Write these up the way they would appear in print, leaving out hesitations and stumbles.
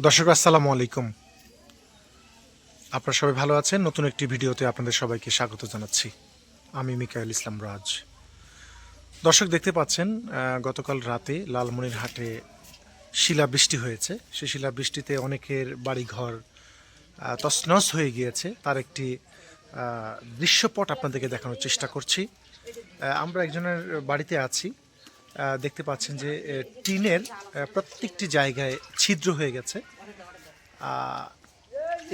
দর্শক আসসালামু আলাইকুম। আপনারা সবাই ভালো আছেন? নতুন একটি ভিডিওতে আপনাদের সবাইকে স্বাগত জানাচ্ছি। আমি মিকাইল ইসলাম রাজ। দর্শক দেখতে পাচ্ছেন গতকাল রাতে লালমনিরহাটে শিলাবৃষ্টি হয়েছে। সেই শিলাবৃষ্টিতে অনেকের বাড়িঘর তছনছ হয়ে গিয়েছে। তার একটি দৃশ্যপট আপনাদেরকে দেখানোর চেষ্টা করছি। আমরা একজনের বাড়িতে আছি। দেখতে পাচ্ছেন যে টিনের প্রত্যেকটি জায়গায় ছিদ্র হয়ে গেছে।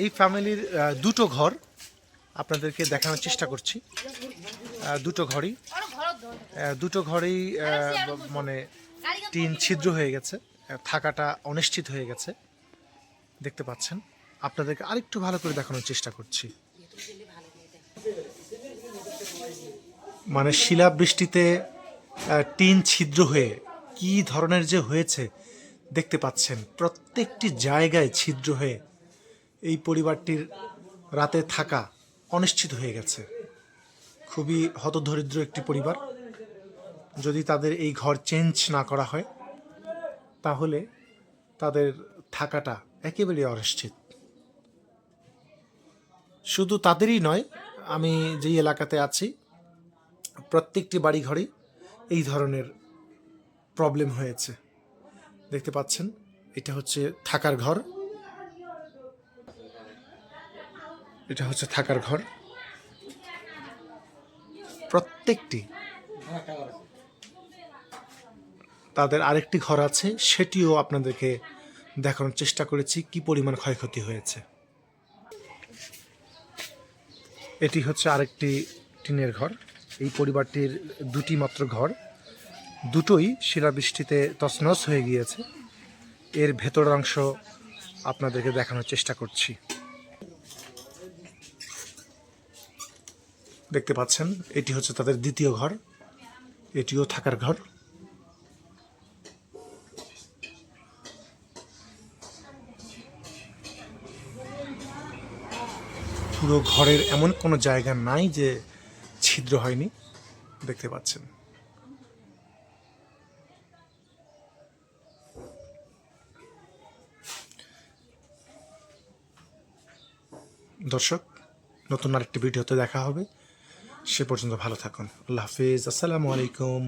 এই ফ্যামিলির দুটো ঘর আপনাদেরকে দেখানোর চেষ্টা করছি। দুটো ঘরেই মানে টিন ছিদ্র হয়ে গেছে, থাকাটা অনিশ্চিত হয়ে গেছে। দেখতে পাচ্ছেন, আপনাদেরকে আরেকটু ভালো করে দেখানোর চেষ্টা করছি। মানে শিলাবৃষ্টিতে টিন ছিদ্র হয়ে কি ধরনের যে হয়েছে দেখতে পাচ্ছেন, প্রত্যেকটি জায়গায় ছিদ্র হয়ে এই পরিবারটির রাতে থাকা অনিশ্চিত হয়ে গেছে। খুবই হতদরিদ্র একটি পরিবার। যদি তাদের এই ঘর চেঞ্জ না করা হয় তাহলে তাদের থাকাটা একেবারে অনিশ্চিত। শুধু তাদেরই নয়, আমি যেই এলাকাতে আছি প্রত্যেকটি বাড়িঘরেই এই ধরনের প্রবলেম হয়েছে। দেখতে পাচ্ছেন, এটা হচ্ছে থাকার ঘর, এটা হচ্ছে থাকার ঘর। প্রত্যেকটি, তাদের আরেকটি ঘর আছে, সেটিও আপনাদেরকে দেখানোর চেষ্টা করেছি কি পরিমাণ ক্ষয়ক্ষতি হয়েছে। এটি হচ্ছে আরেকটি টিনের ঘর। এই পরিবারটির দুটি মাত্র ঘর, দুটোই শিলাবৃষ্টিতে তছনছ হয়ে গিয়েছে। এর ভেতরের অংশ আপনাদেরকে দেখানোর চেষ্টা করছি। দেখতে পাচ্ছেন, এটি হচ্ছে তাদের দ্বিতীয় ঘর, এটিও থাকার ঘর। পুরো ঘরের এমন কোনো জায়গা নাই যে ছিদ্র হয়নি। দেখতে পাচ্ছেন। দর্শক, নতুন আরেকটি ভিডিওতে দেখা হবে। সে পর্যন্ত ভালো থাকুন। আল্লাহ হাফিজ। আসসালামু আলাইকুম।